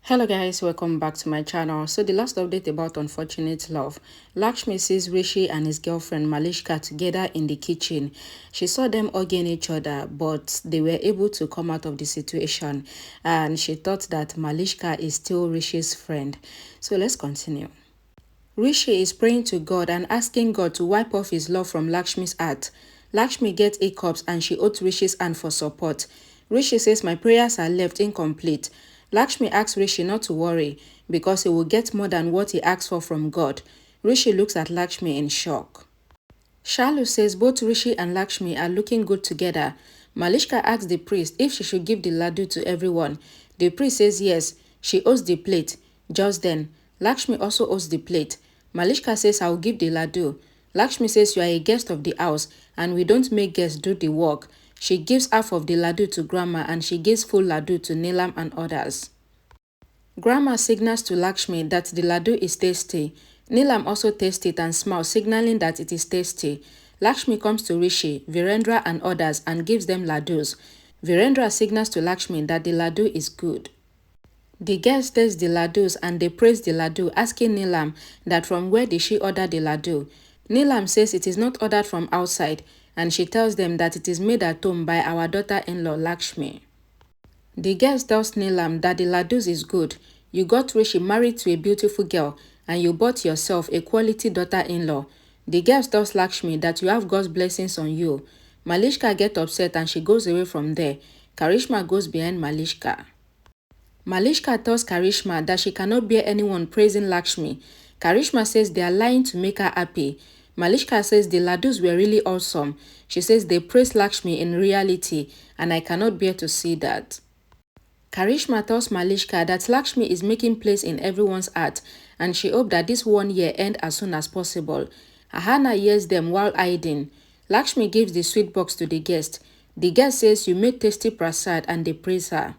Hello guys, welcome back to my channel. So the last update about unfortunate love. Lakshmi sees Rishi and his girlfriend Malishka together in the kitchen. She saw them hugging each other, but they were able to come out of the situation, and she thought that Malishka is still Rishi's friend. So let's continue. Rishi is praying to God and asking God to wipe off his love from Lakshmi's heart. Lakshmi gets hiccups and she owes Rishi's hand for support. Rishi says my prayers are left incomplete. Lakshmi asks Rishi not to worry because he will get more than what he asks for from God. Rishi looks at Lakshmi in shock. Shalu says both Rishi and Lakshmi are looking good together. Malishka asks the priest if she should give the laddu to everyone. The priest says yes, she owes the plate. Just then, Lakshmi also owes the plate. Malishka says I will give the laddu. Lakshmi says you are a guest of the house and we don't make guests do the work. She gives half of the laddu to Grandma and she gives full laddu to Neelam and others. Grandma signals to Lakshmi that the laddu is tasty. Neelam also tastes it and smiles, signaling that it is tasty. Lakshmi comes to Rishi, Virendra and others and gives them laddus. Virendra signals to Lakshmi that the laddu is good. The guests taste the laddus and they praise the laddu, asking Neelam that from where did she order the laddu. Neelam says it is not ordered from outside, and she tells them that it is made at home by our daughter-in-law Lakshmi. The guest tells Neelam that the laddus is good. You got Rishi married to a beautiful girl and you bought yourself a quality daughter-in-law. The guest tells Lakshmi that you have God's blessings on you. Malishka gets upset and she goes away from there. Karishma goes behind Malishka. Malishka tells Karishma that she cannot bear anyone praising Lakshmi. Karishma says they are lying to make her happy. Malishka says the laddus were really awesome. She says they praise Lakshmi in reality and I cannot bear to see that. Karishma tells Malishka that Lakshmi is making place in everyone's heart and she hopes that this 1 year end as soon as possible. Ahana hears them while hiding. Lakshmi gives the sweet box to the guest. The guest says you made tasty prasad and they praise her.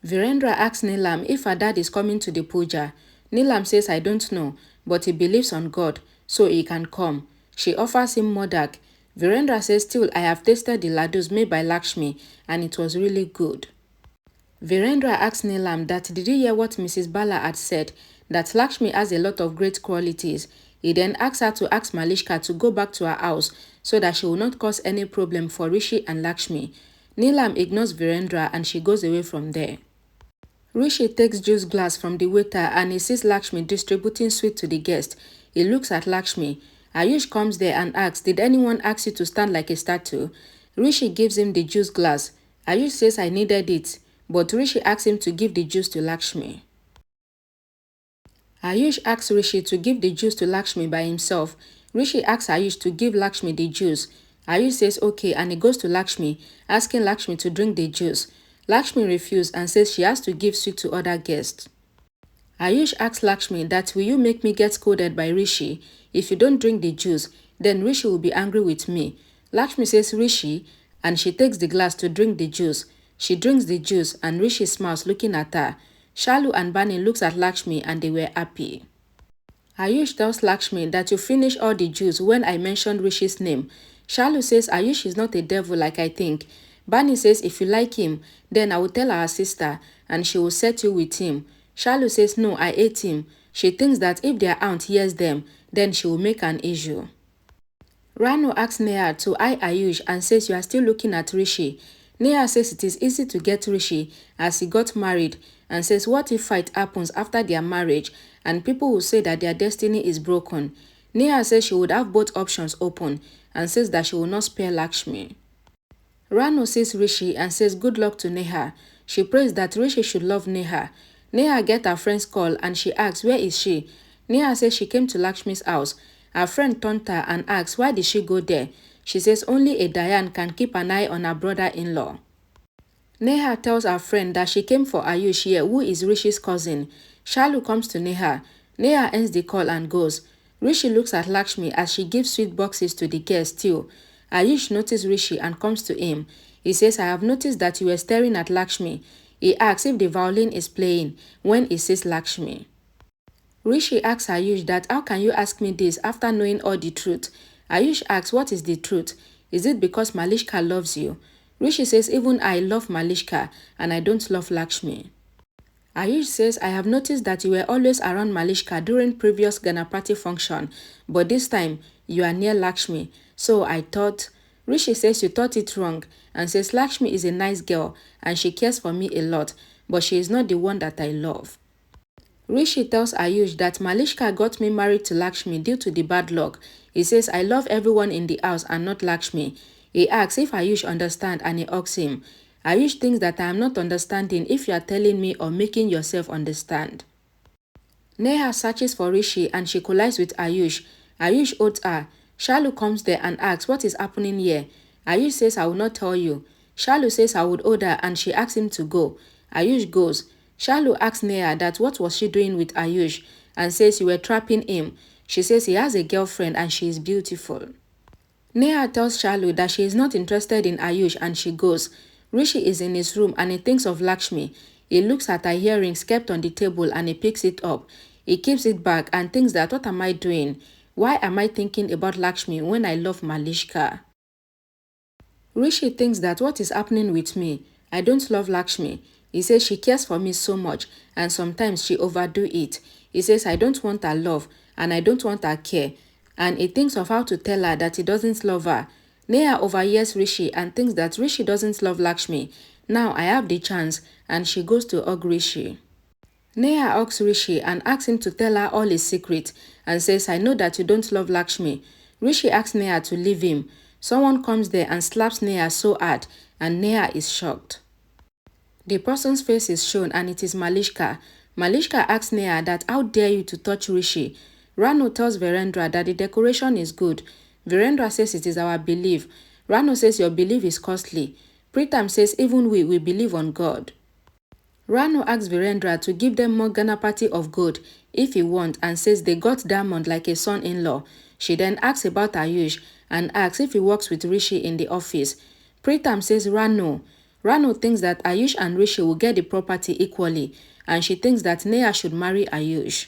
Virendra asks Neelam if her dad is coming to the puja. Neelam says I don't know, but he believes on God, so he can come. She offers him modak. Virendra says still I have tasted the laddus made by Lakshmi and it was really good. Virendra asks Neelam that did you hear what Mrs. Bala had said, that Lakshmi has a lot of great qualities. He then asks her to ask Malishka to go back to her house so that she will not cause any problem for Rishi and Lakshmi. Neelam ignores Virendra and she goes away from there. Rishi takes juice glass from the waiter and he sees Lakshmi distributing sweet to the guest. He looks at Lakshmi. Ayush comes there and asks, did anyone ask you to stand like a statue? Rishi gives him the juice glass. Ayush says I needed it, but Rishi asks him to give the juice to Lakshmi. Ayush asks Rishi to give the juice to Lakshmi by himself. Rishi asks Ayush to give Lakshmi the juice. Ayush says okay and he goes to Lakshmi, asking Lakshmi to drink the juice. Lakshmi refuses and says she has to give sweet to other guests. Ayush asks Lakshmi that will you make me get scolded by Rishi? If you don't drink the juice, then Rishi will be angry with me. Lakshmi says Rishi and she takes the glass to drink the juice. She drinks the juice and Rishi smiles looking at her. Shalu and Bani looks at Lakshmi and they were happy. Ayush tells Lakshmi that you finish all the juice when I mentioned Rishi's name. Shalu says Ayush is not a devil like I think. Bani says if you like him, then I will tell our sister and she will set you with him. Shalu says no, I hate him. She thinks that if their aunt hears them, then she will make an issue. Rano asks Neha to eye Ayush and says you are still looking at Rishi. Neha says it is easy to get Rishi as he got married and says what if fight happens after their marriage and people will say that their destiny is broken. Neha says she would have both options open and says that she will not spare Lakshmi. Rano sees Rishi and says good luck to Neha. She prays that Rishi should love Neha. Neha gets her friend's call and she asks where is she. Neha says she came to Lakshmi's house. Her friend turned her and asks why did she go there. She says only a Diane can keep an eye on her brother-in-law. Neha tells her friend that she came for Ayush here, who is Rishi's cousin. Shalu comes to Neha. Neha ends the call and goes. Rishi looks at Lakshmi as she gives sweet boxes to the guests too. Ayush notices Rishi and comes to him. He says, I have noticed that you were staring at Lakshmi. He asks if the violin is playing when he sees Lakshmi. Rishi asks Ayush that how can you ask me this after knowing all the truth? Ayush asks what is the truth? Is it because Malishka loves you? Rishi says even I love Malishka and I don't love Lakshmi. Ayush says, I have noticed that you were always around Malishka during previous Ganapati function, but this time you are near Lakshmi. So I thought, Rishi says you thought it wrong and says Lakshmi is a nice girl and she cares for me a lot, but she is not the one that I love. Rishi tells Ayush that Malishka got me married to Lakshmi due to the bad luck. He says, I love everyone in the house and not Lakshmi. He asks if Ayush understands and he asks him, Ayush thinks that I am not understanding if you are telling me or making yourself understand. Neha searches for Rishi and she collides with Ayush. Ayush owes her. Shalu comes there and asks what is happening here. Ayush says I will not tell you. Shalu says I would order and she asks him to go. Ayush goes. Shalu asks Neha that what was she doing with Ayush and says you were trapping him. She says he has a girlfriend and she is beautiful. Neha tells Shalu that she is not interested in Ayush and she goes. Rishi is in his room and he thinks of Lakshmi. He looks at her earrings kept on the table and he picks it up. He keeps it back and thinks that what am I doing? Why am I thinking about Lakshmi when I love Malishka? Rishi thinks that what is happening with me? I don't love Lakshmi. He says she cares for me so much and sometimes she overdo it. He says I don't want her love and I don't want her care. And he thinks of how to tell her that he doesn't love her. Neha overhears Rishi and thinks that Rishi doesn't love Lakshmi. Now I have the chance and she goes to hug Rishi. Neha asks Rishi and asks him to tell her all his secrets and says, I know that you don't love Lakshmi. Rishi asks Neha to leave him. Someone comes there and slaps Neha so hard and Neha is shocked. The person's face is shown and it is Malishka. Malishka asks Neha that how dare you to touch Rishi. Rano tells Virendra that the decoration is good. Virendra says it is our belief. Rano says your belief is costly. Pritam says even we believe on God. Rano asks Virendra to give them more Ganapati of gold if he wants and says they got diamond like a son-in-law. She then asks about Ayush and asks if he works with Rishi in the office. Pritam says Rano. Rano thinks that Ayush and Rishi will get the property equally and she thinks that Neha should marry Ayush.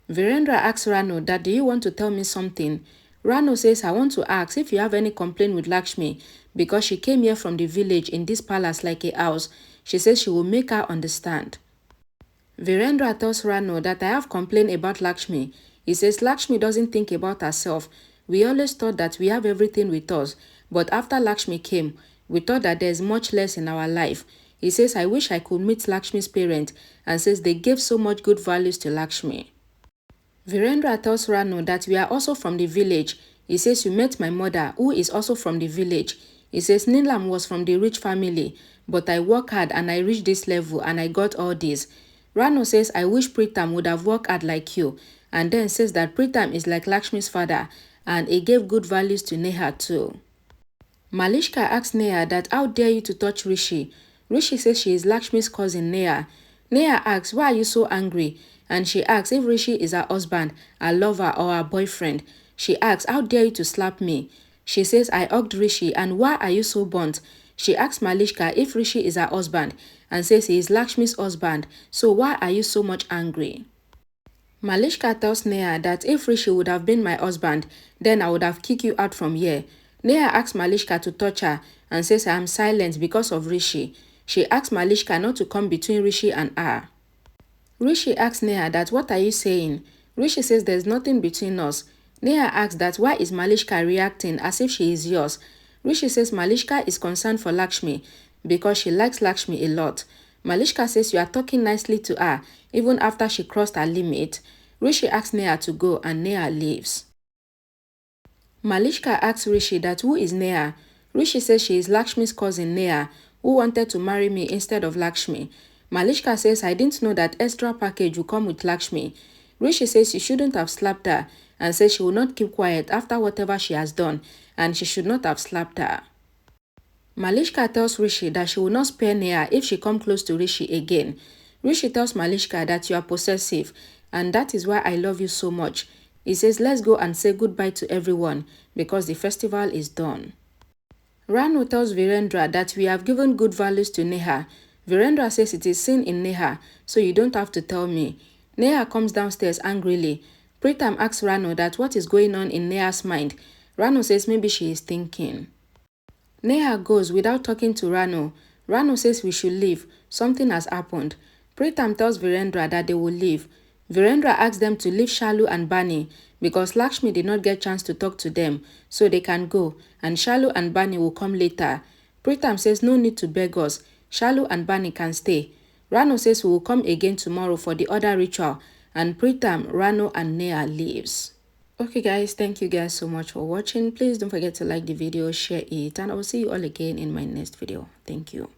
Virendra asks Rano that do you want to tell me something? Rano says I want to ask if you have any complaint with Lakshmi because she came here from the village in this palace like a house. She says she will make her understand. Virendra tells Rano that I have complained about Lakshmi. He says Lakshmi doesn't think about herself. We always thought that we have everything with us, but after Lakshmi came, we thought that there is much less in our life. He says I wish I could meet Lakshmi's parents and says they gave so much good values to Lakshmi. Virendra tells Rano that we are also from the village. He says you met my mother who is also from the village. He says Nilam was from the rich family, but I work hard and I reached this level and I got all this. Rano says I wish Pritam would have worked hard like you and then says that Pritam is like Lakshmi's father and he gave good values to Neha too. Malishka asks Neha that how dare you to touch Rishi. Rishi says she is Lakshmi's cousin Neha. Neha asks why are you so angry and she asks if Rishi is her husband, her lover or her boyfriend. She asks how dare you to slap me. She says I hugged Rishi and why are you so burnt? She asks Malishka if Rishi is her husband and says he is Lakshmi's husband, so why are you so much angry? Malishka tells Neha that if Rishi would have been my husband, then I would have kicked you out from here. Neha asks Malishka to touch her and says I am silent because of Rishi. She asks Malishka not to come between Rishi and her. Rishi asks Neha that what are you saying? Rishi says there is nothing between us. Neha asks that why is Malishka reacting as if she is yours? Rishi says Malishka is concerned for Lakshmi because she likes Lakshmi a lot. Malishka says you are talking nicely to her even after she crossed her limit. Rishi asks Neha to go and Neha leaves. Malishka asks Rishi that who is Neha? Rishi says she is Lakshmi's cousin Neha who wanted to marry me instead of Lakshmi. Malishka says I didn't know that extra package will come with Lakshmi. Rishi says she shouldn't have slapped her and says she will not keep quiet after whatever she has done and she should not have slapped her. Malishka tells Rishi that she will not spare Neha if she comes close to Rishi again. Rishi tells Malishka that you are possessive and that is why I love you so much. He says let's go and say goodbye to everyone because the festival is done. Rano tells Virendra that we have given good values to Neha. Virendra says it is sin in Neha, so you don't have to tell me. Neha comes downstairs angrily. Pritam asks Rano that what is going on in Neha's mind. Rano says maybe she is thinking. Neha goes without talking to Rano. Rano says we should leave. Something has happened. Pritam tells Virendra that they will leave. Virendra asks them to leave Shalu and Bani because Lakshmi did not get chance to talk to them, so they can go, and Shalu and Bani will come later. Pritam says no need to beg us. Shalu and Bani can stay. Rano says we will come again tomorrow for the other ritual, and Pritam, Rano and Neha leaves. Okay guys, thank you guys so much for watching. Please don't forget to like the video, share it, and I will see you all again in my next video. Thank you.